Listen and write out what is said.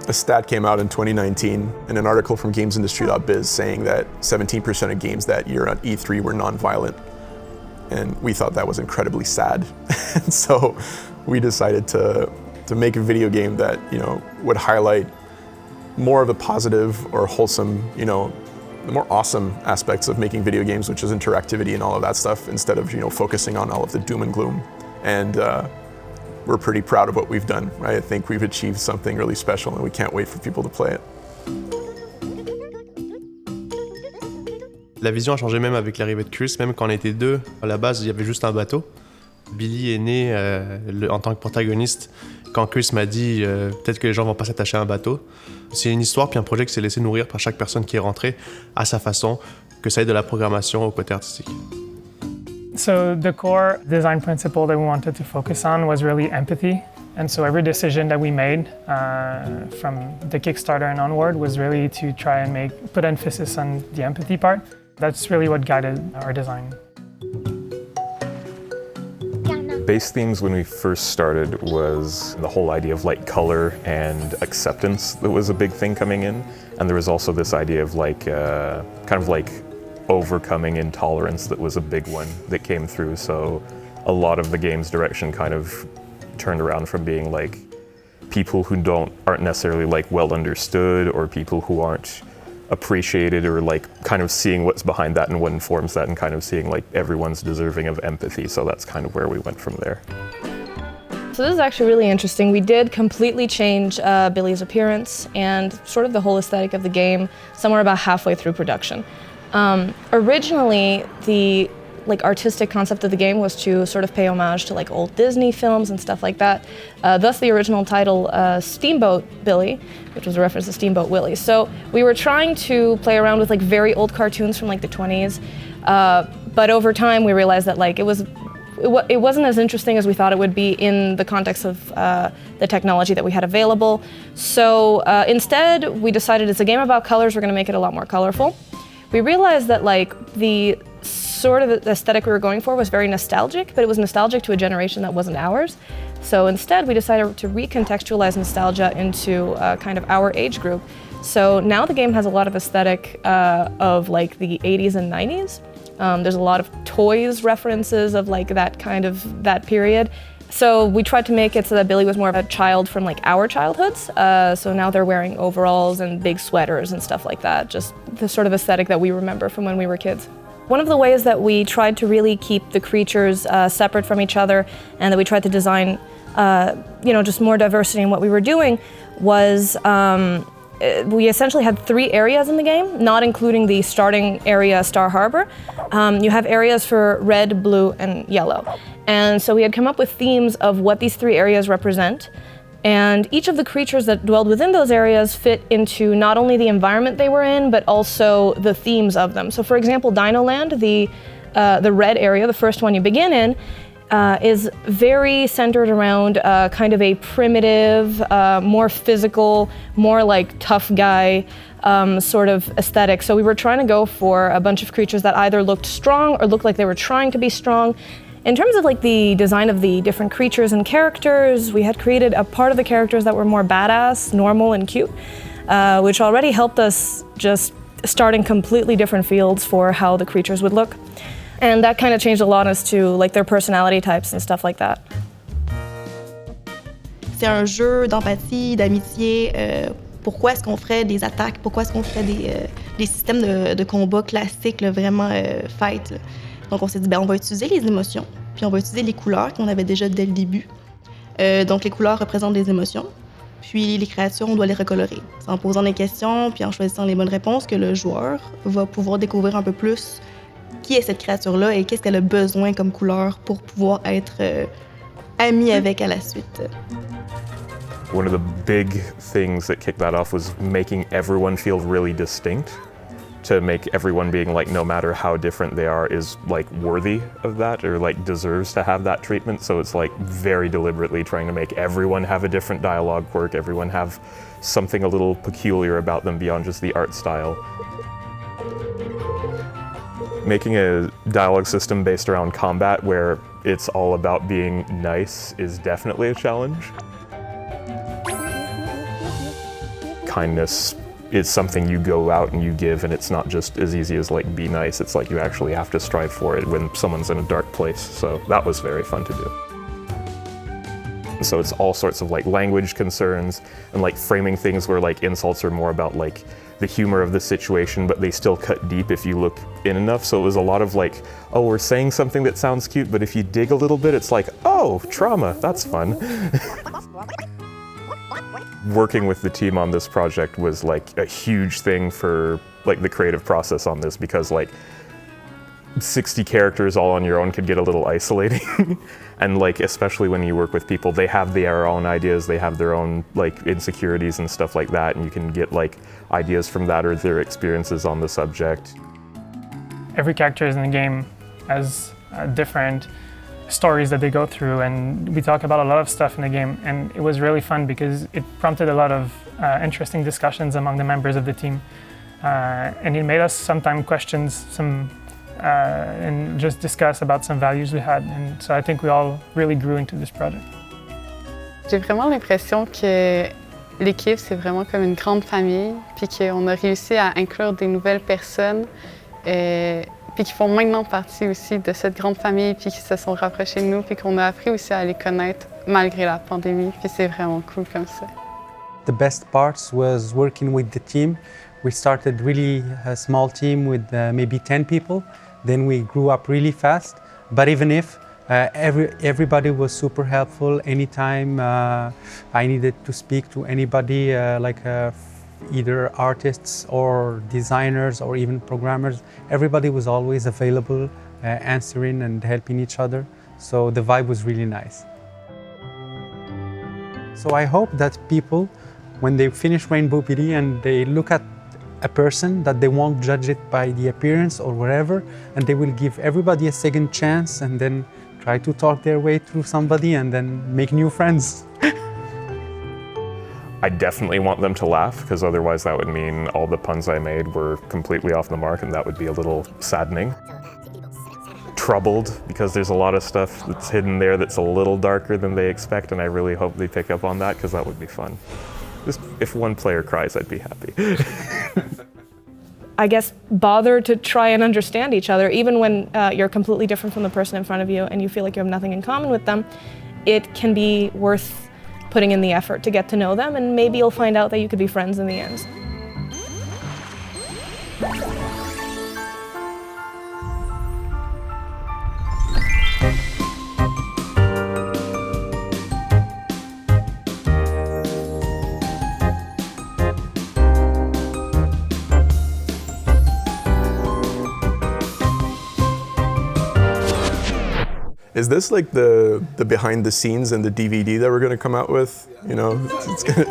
A stat came out in 2019 in an article from gamesindustry.biz saying that 17% of games that year at E3 were non-violent. And we thought that was incredibly sad. And so we decided to make a video game that, would highlight more of the positive or wholesome, the more awesome aspects of making video games, which is interactivity and all of that stuff, instead of, focusing on all of the doom and gloom. And we're pretty proud of what we've done. I think we've achieved something really special and we can't wait for people to play it. La vision a changé même avec l'arrivée de Chris, même quand on était deux. À la base, il y avait juste un bateau. Billy est né en tant que protagoniste quand Chris m'a dit peut-être que les gens vont pas s'attacher à un bateau. C'est une histoire puis un projet qui s'est laissé nourrir par chaque personne qui est rentrée à sa façon, que ça aille de la programmation au côté artistique. So the core design principle that we wanted to focus on was really empathy. And so every decision that we made from the Kickstarter and onward was really to try and put emphasis on the empathy part. That's really what guided our design. Base themes when we first started was the whole idea of color and acceptance that was a big thing coming in. And there was also this idea of overcoming intolerance that was a big one that came through. So a lot of the game's direction kind of turned around from being people who aren't necessarily well understood, or people who aren't appreciated, or kind of seeing what's behind that and what informs that, and kind of seeing everyone's deserving of empathy. So that's kind of where we went from there. So this is actually really interesting. We did completely change Billy's appearance and sort of the whole aesthetic of the game somewhere about halfway through production. Originally, the artistic concept of the game was to sort of pay homage to old Disney films and stuff like that. Thus the original title, Steamboat Billy, which was a reference to Steamboat Willie. So we were trying to play around with very old cartoons from the 20s, but over time we realized that it wasn't as interesting as we thought it would be in the context of the technology that we had available. So instead we decided it's a game about colors, we're going to make it a lot more colorful. We realized that the sort of aesthetic we were going for was very nostalgic, but it was nostalgic to a generation that wasn't ours. So instead we decided to recontextualize nostalgia into kind of our age group. So now the game has a lot of aesthetic of the 80s and 90s. There's a lot of toys references of that period. So we tried to make it so that Billy was more of a child from our childhoods. So now they're wearing overalls and big sweaters and stuff like that, just the sort of aesthetic that we remember from when we were kids. One of the ways that we tried to really keep the creatures separate from each other, and that we tried to design just more diversity in what we were doing, was we essentially had 3 areas in the game, not including the starting area, Star Harbor. You have areas for red, blue, and yellow. And so we had come up with themes of what these 3 areas represent. And each of the creatures that dwelled within those areas fit into not only the environment they were in, but also the themes of them. So for example, Dino Land, the red area, the first one you begin in, is very centered around kind of a primitive, more physical, more tough guy sort of aesthetic. So we were trying to go for a bunch of creatures that either looked strong or looked like they were trying to be strong. In terms of the design of the different creatures and characters, we had created a part of the characters that were more badass, normal, and cute, which already helped us just start in completely different fields for how the creatures would look. And that kind of changed a lot as to their personality types and stuff like that. C'est un jeu d'empathie, d'amitié. Pourquoi est-ce qu'on ferait des attaques? Pourquoi est-ce qu'on ferait des systèmes de combat classiques, vraiment fight? Donc on s'est dit, on va utiliser les émotions, puis on va utiliser les couleurs qu'on avait déjà dès le début. Donc les couleurs représentent des émotions, puis les créatures, on doit les recolorer. C'est en posant des questions, puis en choisissant les bonnes réponses que le joueur va pouvoir découvrir un peu plus qui est cette créature-là et qu'est-ce qu'elle a besoin comme couleur pour pouvoir être ami avec à la suite. One of the big things that kicked that off was making everyone feel really distinct. To make everyone being no matter how different they are is worthy of that, or deserves to have that treatment. So it's very deliberately trying to make everyone have a different dialogue quirk, everyone have something a little peculiar about them beyond just the art style. Making a dialogue system based around combat where it's all about being nice is definitely a challenge. kindness is something you go out and you give, and it's not just as easy as like be nice. It's like you actually have to strive for it when someone's in a dark place. So that was very fun to do. So it's all sorts of like language concerns and like framing things where like insults are more about like the humor of the situation, but they still cut deep if you look in enough. So it was a lot of like, oh, we're saying something that sounds cute, but if you dig a little bit, it's like, oh, trauma, that's fun. Working with the team on this project was like a huge thing for like the creative process on this, because like 60 characters all on your own could get a little isolating. And like, especially when you work with people, they have their own ideas, they have their own like insecurities and stuff like that, and you can get like ideas from that or their experiences on the subject. Every character in the game has different stories that they go through, and we talk about a lot of stuff in the game, and it was really fun because it prompted a lot of interesting discussions among the members of the team, and it made us sometimes question some and just discuss about some values we had, and so I think we all really grew into this project. J'ai vraiment l'impression que l'équipe, c'est vraiment comme une grande famille, puis qu'on a réussi à inclure des nouvelles personnes, puis qui font maintenant partie aussi de cette grande famille, puis qui se sont rapprochés de nous, puis qu'on a appris aussi à les connaître malgré la pandémie, puis c'est vraiment cool comme ça. The best parts was working with the team. We started really a small team with maybe 10 people. Then we grew up really fast. But even if everybody was super helpful, anytime I needed to speak to anybody, either artists or designers or even programmers, everybody was always available, answering and helping each other. So the vibe was really nice. So I hope that people, when they finish Rainbow PD and they look at a person, that they won't judge it by the appearance or whatever, and they will give everybody a second chance and then try to talk their way through somebody and then make new friends. I definitely want them to laugh, because otherwise that would mean all the puns I made were completely off the mark, and that would be a little saddening. Troubled, because there's a lot of stuff that's hidden there that's a little darker than they expect, and I really hope they pick up on that, because that would be fun. Just if one player cries, I'd be happy. I guess bother to try and understand each other, even when you're completely different from the person in front of you and you feel like you have nothing in common with them. It can be worth putting in the effort to get to know them, and maybe you'll find out that you could be friends in the end. Is this like the behind the scenes and the DVD that we're gonna come out with? You know, it's gonna